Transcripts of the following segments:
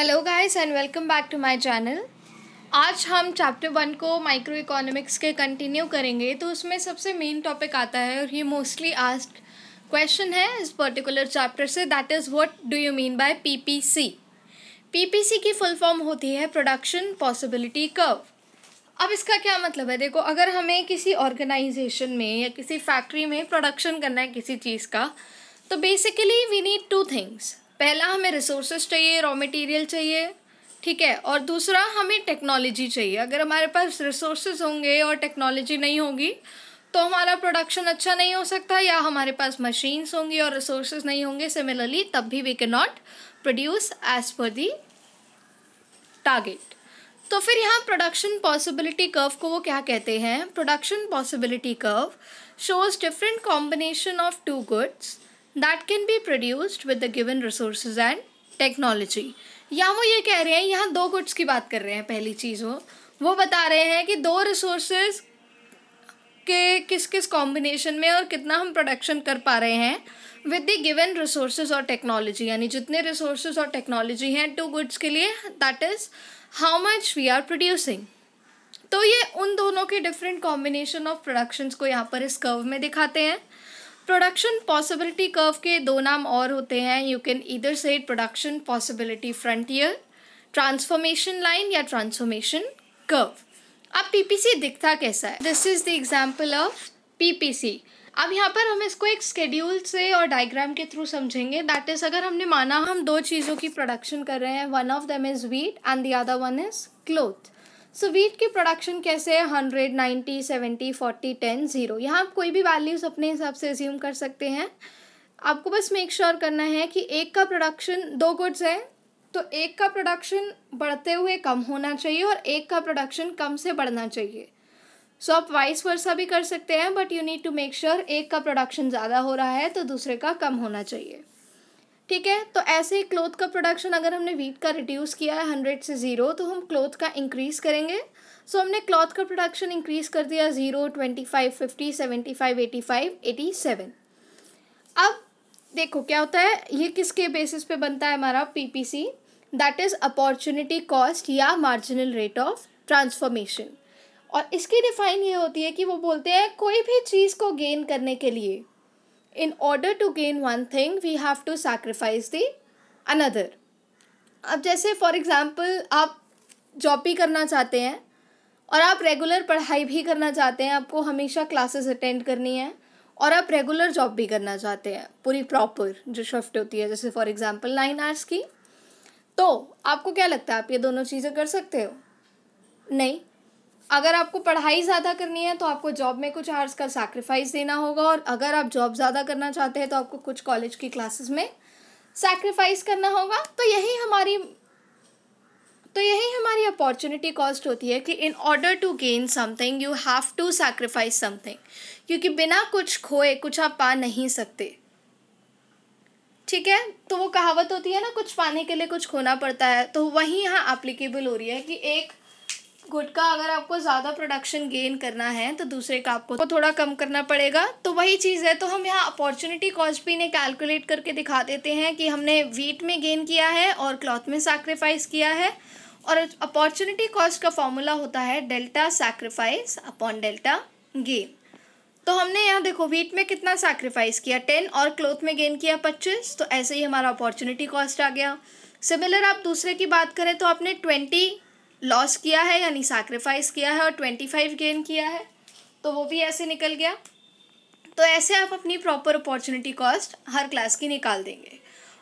Hello guys and welcome back to my channel. आज हम chapter 1 को माइक्रो इकोनॉमिक्स के कंटिन्यू करेंगे। तो उसमें सबसे मेन टॉपिक आता है और ये मोस्टली आस्क्ड क्वेश्चन है इस पर्टिकुलर चैप्टर से, that is what do you mean by PPC. PPC की फुल फॉर्म होती है प्रोडक्शन पॉसिबिलिटी कर्व। अब इसका क्या मतलब है, देखो अगर हमें किसी ऑर्गेनाइजेशन में या किसी फैक्ट्री में प्रोडक्शन करना है किसी चीज़ का, तो basically we need two things. पहला हमें रिसोर्सेज चाहिए, रॉ मटेरियल चाहिए, ठीक है, और दूसरा हमें टेक्नोलॉजी चाहिए। अगर हमारे पास रिसोर्सेज होंगे और टेक्नोलॉजी नहीं होगी तो हमारा प्रोडक्शन अच्छा नहीं हो सकता, या हमारे पास मशीन्स होंगी और रिसोर्सेज नहीं होंगे सिमिलरली, तब भी we can not produce as per the target. तो फिर यहाँ प्रोडक्शन पॉसिबिलिटी कर्व को वो क्या कहते हैं, production possibility curve shows different combination of two goods that can be produced with the given resources and technology। यहाँ वो ये कह रहे हैं, यहाँ दो गुड्स की बात कर रहे हैं। पहली चीज़ वो बता रहे हैं कि दो रिसोर्सेज के किस किस कॉम्बिनेशन में और कितना हम प्रोडक्शन कर पा रहे हैं विद द गिवन रिसोर्सेज और टेक्नोलॉजी, यानी जितने रिसोर्सेज और टेक्नोलॉजी हैं टू गुड्स के लिए, that is how much we are producing. तो ये उन दोनों के डिफरेंट कॉम्बिनेशन ऑफ प्रोडक्शंस को यहाँ पर इस कर्व में दिखाते हैं। प्रोडक्शन पॉसिबिलिटी कर्व के दो नाम और होते हैं। यू कैन ईदर से production possibility frontier, transformation line या ट्रांसफॉर्मेशन कर्व। अब पीपीसी दिखता कैसा है, this is the example of PPC. अब यहाँ पर हम इसको एक स्केड्यूल से और डायग्राम के थ्रू समझेंगे। दैट इज, अगर हमने माना हम दो चीज़ों की प्रोडक्शन कर रहे हैं, one of them is wheat and the other one is cloth. So wheat की प्रोडक्शन कैसे है, 100, 90, 70, 40, 10, 0। यहाँ आप कोई भी वैल्यूज़ अपने हिसाब से अज्यूम कर सकते हैं। आपको बस मेक श्योर करना है कि एक का प्रोडक्शन, दो गुड्स है तो एक का प्रोडक्शन बढ़ते हुए कम होना चाहिए और एक का प्रोडक्शन कम से बढ़ना चाहिए। सो आप वाइस वर्सा भी कर सकते हैं, but you need to make sure एक का प्रोडक्शन ज़्यादा हो रहा है तो दूसरे का कम होना चाहिए, ठीक है। तो ऐसे ही क्लोथ का प्रोडक्शन, अगर हमने व्हीट का रिड्यूस किया है 100 से 0, तो हम क्लोथ का इंक्रीज़ करेंगे। सो हमने क्लॉथ का प्रोडक्शन इंक्रीज़ कर दिया 0, 25, 50, 75, 85, 87। अब देखो क्या होता है, ये किसके बेसिस पे बनता है हमारा PPC, that is opportunity cost या मार्जिनल रेट ऑफ ट्रांसफॉर्मेशन। और इसकी डिफाइन ये होती है कि वो बोलते हैं कोई भी चीज़ को गेन करने के लिए, in order to gain one thing we have to sacrifice the another। अब जैसे फॉर एग्जांपल आप जॉब भी करना चाहते हैं और आप रेगुलर पढ़ाई भी करना चाहते हैं, आपको हमेशा क्लासेस अटेंड करनी है, और आप रेगुलर जॉब भी करना चाहते हैं पूरी प्रॉपर जो शिफ्ट होती है, जैसे फॉर एग्जांपल 9 आवर्स की। तो आपको क्या लगता है, आप ये दोनों चीज़ें कर सकते हो? नहीं। अगर आपको पढ़ाई ज़्यादा करनी है तो आपको जॉब में कुछ आवर्स का सैक्रिफाइस देना होगा, और अगर आप जॉब ज़्यादा करना चाहते हैं तो आपको कुछ कॉलेज की क्लासेस में सैक्रिफाइस करना होगा। तो यही हमारी अपॉर्चुनिटी कॉस्ट होती है कि in order to gain something you have to sacrifice something, क्योंकि बिना कुछ खोए कुछ आप पा नहीं सकते, ठीक है। तो वो कहावत होती है ना, कुछ पाने के लिए कुछ खोना पड़ता है, तो वही यहाँ एप्लीकेबल हो रही है कि एक गुड का अगर आपको ज़्यादा प्रोडक्शन गेन करना है तो दूसरे का आपको थोड़ा कम करना पड़ेगा। तो वही चीज़ है। तो हम यहाँ अपॉर्चुनिटी कॉस्ट भी इन्हें कैलकुलेट करके दिखा देते हैं कि हमने व्हीट में गेन किया है और क्लॉथ में सैक्रिफाइस किया है, और अपॉर्चुनिटी कॉस्ट का फॉर्मूला होता है delta sacrifice upon delta gain. तो हमने यहाँ देखो व्हीट में कितना सैक्रिफाइस किया 10 और क्लॉथ में गेन किया 25, तो ऐसे ही हमारा अपॉर्चुनिटी कॉस्ट आ गया। सिमिलर आप दूसरे की बात करें तो आपने 20 लॉस किया है यानी सैक्रिफाइस किया है और 25 गेन किया है, तो वो भी ऐसे निकल गया। तो ऐसे आप अपनी प्रॉपर अपॉर्चुनिटी कॉस्ट हर क्लास की निकाल देंगे।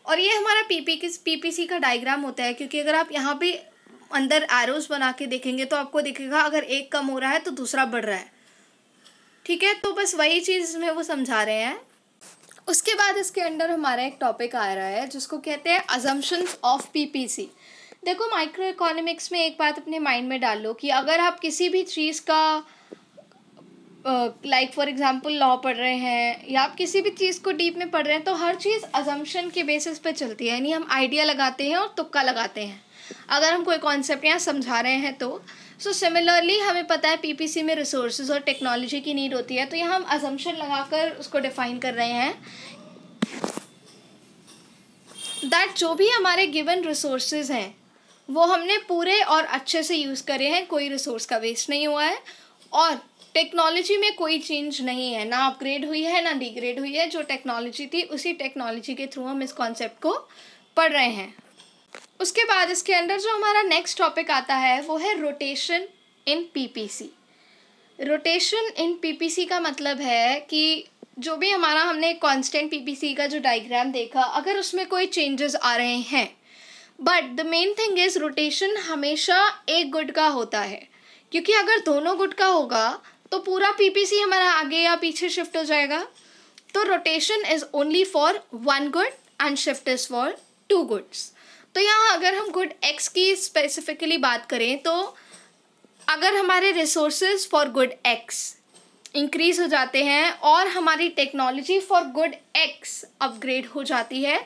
और ये हमारा पीपीसी का डायग्राम होता है, क्योंकि अगर आप यहाँ पे अंदर एरोस बना के देखेंगे तो आपको दिखेगा अगर एक कम हो रहा है तो दूसरा बढ़ रहा है, ठीक है। तो बस वही चीज़ में वो समझा रहे हैं। उसके बाद इसके अंदर हमारा एक टॉपिक आ रहा है जिसको कहते हैं अजम्पशंस ऑफ पीपीसी। देखो माइक्रो इकोनॉमिक्स में एक बात अपने माइंड में डाल लो कि अगर आप किसी भी चीज़ का लाइक फॉर एग्जांपल लॉ पढ़ रहे हैं या आप किसी भी चीज़ को डीप में पढ़ रहे हैं, तो हर चीज़ अजम्पशन के बेसिस पे चलती है, यानी हम आइडिया लगाते हैं और तुक्का लगाते हैं अगर हम कोई कॉन्सेप्ट यहाँ समझा रहे हैं तो। सो सिमिलरली हमें पता है पीपीसी में रिसोर्सेज और टेक्नोलॉजी की नीड होती है, तो यहाँ हम अजम्पशन लगाकर उसको डिफाइन कर रहे हैं दैट जो भी हमारे गिवन रिसोर्सेज हैं वो हमने पूरे और अच्छे से यूज़ करे हैं, कोई रिसोर्स का वेस्ट नहीं हुआ है और टेक्नोलॉजी में कोई चेंज नहीं है, ना अपग्रेड हुई है ना डिग्रेड हुई है। जो टेक्नोलॉजी थी उसी टेक्नोलॉजी के थ्रू हम इस कॉन्सेप्ट को पढ़ रहे हैं। उसके बाद इसके अंदर जो हमारा नेक्स्ट टॉपिक आता है वो है रोटेशन इन पीपीसी। रोटेशन इन पीपीसी का मतलब है कि जो भी हमारा हमने कांस्टेंट पीपीसी का जो डायग्राम देखा, अगर उसमें कोई चेंजेस आ रहे हैं, but the main thing is rotation हमेशा एक गुड का होता है, क्योंकि अगर दोनों गुड का होगा तो पूरा पीपीसी हमारा आगे या पीछे शिफ्ट हो जाएगा। तो rotation is only for one good and shift is for two goods. तो यहाँ अगर हम गुड एक्स की स्पेसिफिकली बात करें, तो अगर हमारे resources for good x increase हो जाते हैं और हमारी technology for good x upgrade हो जाती है,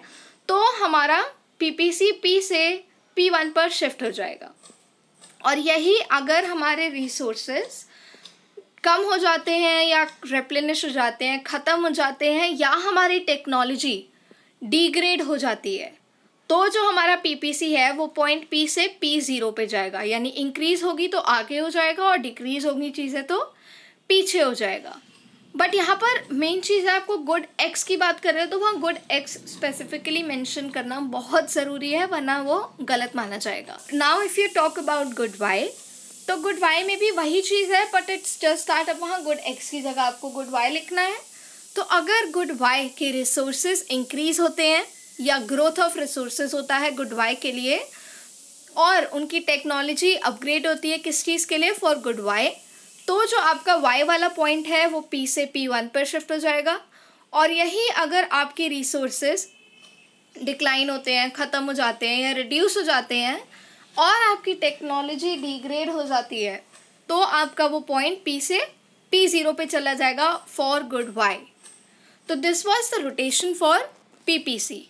तो हमारा पीपीसी पी से P1 पर शिफ्ट हो जाएगा। और यही अगर हमारे रिसोर्सेज कम हो जाते हैं या रिप्लेनिश हो जाते हैं, ख़त्म हो जाते हैं, या हमारी टेक्नोलॉजी डिग्रेड हो जाती है, तो जो हमारा पीपीसी है वो पॉइंट P से P0 पे जाएगा। यानी इंक्रीज़ होगी तो आगे हो जाएगा और डिक्रीज़ होगी चीज़ें तो पीछे हो जाएगा। बट यहाँ पर मेन चीज़ है, आपको गुड एक्स की बात कर रहे हो तो वहाँ गुड एक्स स्पेसिफिकली मेंशन करना बहुत ज़रूरी है, वरना वो गलत माना जाएगा। Now if you talk about good Y, तो गुड वाई में भी वही चीज़ है, बट इट्स जस्ट दैट अब वहाँ गुड एक्स की जगह आपको गुड वाई लिखना है। तो अगर गुड वाई के रिसोर्सेज इंक्रीज़ होते हैं या ग्रोथ ऑफ रिसोर्सेज होता है गुड वाई के लिए, और उनकी टेक्नोलॉजी अपग्रेड होती है किस चीज़ के लिए, फॉर गुड वाई, तो जो आपका y वाला पॉइंट है वो P से P1 पर शिफ्ट हो जाएगा। और यही अगर आपके रिसोर्सेज डिक्लाइन होते हैं, ख़त्म हो जाते हैं या रिड्यूस हो जाते हैं और आपकी टेक्नोलॉजी डिग्रेड हो जाती है, तो आपका वो पॉइंट P से P0 पे चला जाएगा फॉर गुड y। तो this was the rotation for PPC।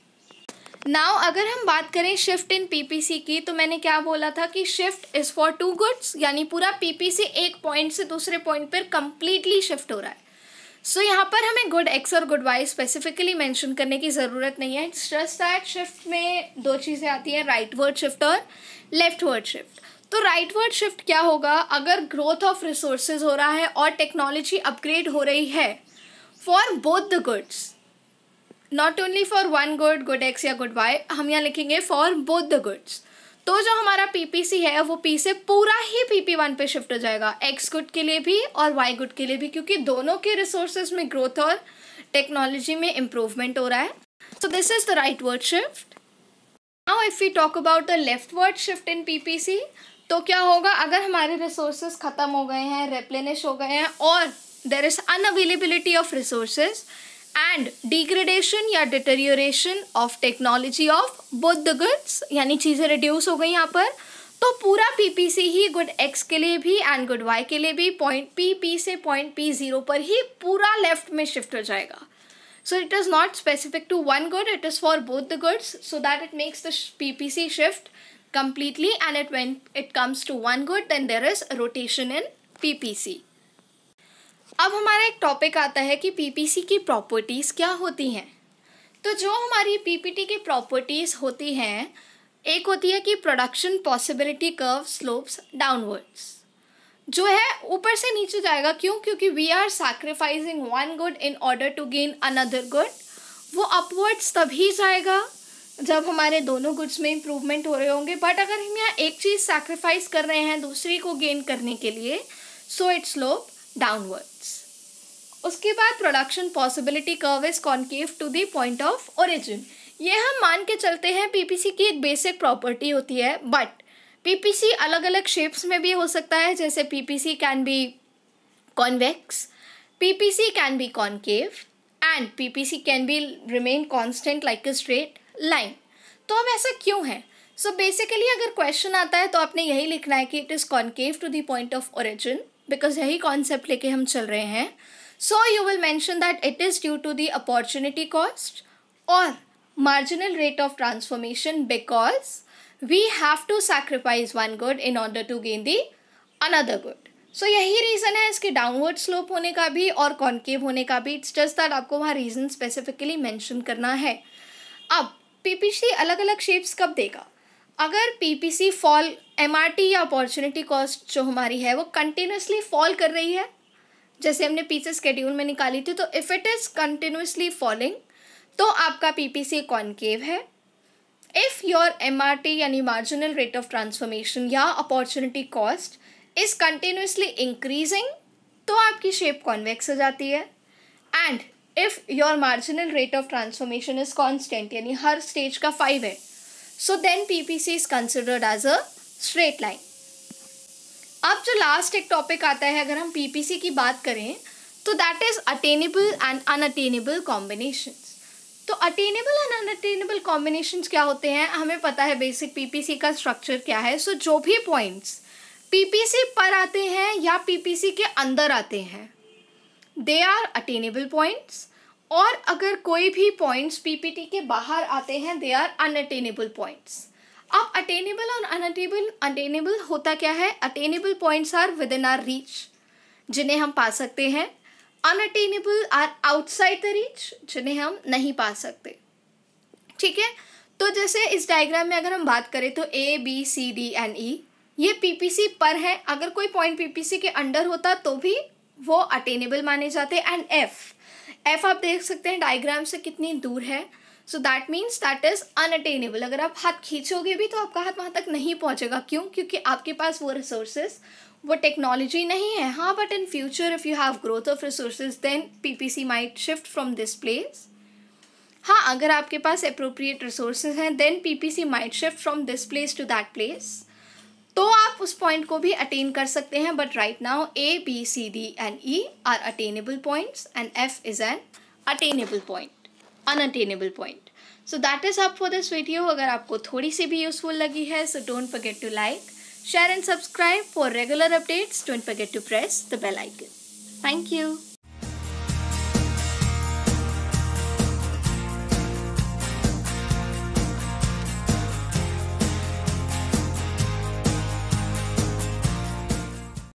Now अगर हम बात करें शिफ्ट इन पीपीसी की, तो मैंने क्या बोला था कि shift is for two goods, यानी पूरा पीपीसी एक पॉइंट से दूसरे पॉइंट पर कंप्लीटली शिफ्ट हो रहा है। सो यहाँ पर हमें गुड एक्स और गुड वाई स्पेसिफिकली मेंशन करने की ज़रूरत नहीं है। इट्स जस्ट दैट शिफ्ट में दो चीज़ें आती हैं, राइट वर्ड शिफ्ट और लेफ्ट वर्ड शिफ्ट। तो राइट वर्ड शिफ्ट क्या होगा, अगर ग्रोथ ऑफ रिसोर्सेज हो रहा है और टेक्नोलॉजी अपग्रेड हो रही है for both the goods, not only for one good, good x या गुड वाई, हम यहाँ लिखेंगे फॉर बोथ द गुड्स। तो जो हमारा पीपीसी है वो पी से पूरा ही PP1 पे शिफ्ट हो जाएगा, एक्स गुड के लिए भी और वाई गुड के लिए भी, क्योंकि दोनों के रिसोर्सेज में ग्रोथ और टेक्नोलॉजी में इम्प्रूवमेंट हो रहा है। So this is the rightward shift. Now if we talk about the leftward shift in PPC, तो क्या होगा, अगर हमारे रिसोर्सेज ख़त्म हो गए हैं, रिप्लेनिश हो गए हैं और there is unavailability of resources and degradation या deterioration of technology of both the goods, यानी चीज़ें रिड्यूस हो गई यहाँ पर, तो पूरा पीपीसी ही गुड एक्स के लिए भी एंड गुड वाई के लिए भी पॉइंट P से पॉइंट P0 पर ही पूरा लेफ्ट में शिफ्ट हो जाएगा। So it is not specific to one good, it is for both the goods, so that it makes the PPC shift completely, and when it comes to one good then there is rotation in PPC। अब हमारा एक topic आता है कि PPC की properties क्या होती हैं। तो जो हमारी पीपीटी की प्रॉपर्टीज़ होती हैं, एक होती है कि production possibility curve slopes downwards, जो है ऊपर से नीचे जाएगा। क्यों? क्योंकि we are sacrificing one good in order to gain another good. वो अपवर्ड्स तभी जाएगा जब हमारे दोनों गुड्स में इम्प्रूवमेंट हो रहे होंगे, बट अगर हम यहाँ एक चीज़ सैक्रिफाइस कर रहे हैं दूसरी को गेन करने के लिए, सो इट स्लोप डाउनवर्ड्स। उसके बाद production possibility curve is concave to the point of origin. ये हम मान के चलते हैं पीपीसी की एक बेसिक प्रॉपर्टी होती है, बट पीपीसी अलग अलग शेप्स में भी हो सकता है, जैसे PPC can be convex, PPC can be concave and PPC can be remain constant like a straight line. तो अब ऐसा क्यों है? सो बेसिकली अगर क्वेश्चन आता है तो आपने यही लिखना है कि it is concave to the point of origin, because यही कॉन्सेप्ट लेके हम चल रहे हैं। So you will mention that it is due to the opportunity cost और marginal rate of transformation because we have to sacrifice one good in order to gain the another good। So यही reason है इसके downward slope होने का भी और concave होने का भी। इट्स जस्ट दैट आपको वहाँ रीज़न स्पेसिफिकली मेंशन करना है। अब पीपीसी अलग अलग शेप्स कब देगा? अगर पीपीसी फॉल, एमआरटी या अपॉर्चुनिटी कॉस्ट जो हमारी है वो कंटिन्यूसली फॉल कर रही है, जैसे हमने पीछे स्केड्यूल में निकाली थी, तो if it is continuously falling तो आपका पीपीसी कॉनकेव है। इफ़ योर एमआरटी यानी मार्जिनल रेट ऑफ ट्रांसफॉर्मेशन या opportunity cost is continuously increasing तो आपकी शेप कॉन्वेक्स हो जाती है। And if your marginal rate of transformation is constant यानी हर स्टेज का 5 है, so then PPC is considered as a straight line. अब जो लास्ट एक टॉपिक आता है अगर हम पीपीसी की बात करें तो that is attainable and unattainable combinations. तो अटेनेबल एंड अनअटेनेबल कॉम्बिनेशंस क्या होते हैं, हमें पता है बेसिक पीपीसी का स्ट्रक्चर क्या है। सो जो भी पॉइंट्स पीपीसी पर आते हैं या पीपीसी के अंदर आते हैं दे आर अटेनेबल पॉइंट्स, और अगर कोई भी पॉइंट्स पीपीटी के बाहर आते हैं दे आर अनअटेनेबल पॉइंट्स। अब अटेनेबल और अनअटेनेबल होता क्या है, attainable points are within our reach जिन्हें हम पा सकते हैं, unattainable are outside the reach जिन्हें हम नहीं पा सकते। ठीक है, तो जैसे इस डायग्राम में अगर हम बात करें तो A B C D and E ये पीपीसी पर है, अगर कोई पॉइंट पीपीसी के अंडर होता तो भी वो अटेनेबल माने जाते। एंड एफ आप देख सकते हैं डायग्राम से कितनी दूर है, so that means that is unattainable. अगर आप हाथ खींचोगे भी तो आपका हाथ वहाँ तक नहीं पहुँचेगा, क्यों, क्योंकि आपके पास वो रिसोर्सेज, वो टेक्नोलॉजी नहीं है। हाँ, but in future if you have growth of resources then PPC might shift from this place. हाँ, अगर आपके पास अप्रोप्रिएट रिसोर्सेज हैं then PPC might shift from this place to that place, तो आप उस पॉइंट को भी अटेन कर सकते हैं। But right now A B C D and E are attainable points and F is an attainable point, unattainable point. So that is up for this video. अगर आपको थोड़ी सी भी यूजफुल लगी है so don't forget to like, share and subscribe for regular updates. Don't forget to press the bell icon. Thank you.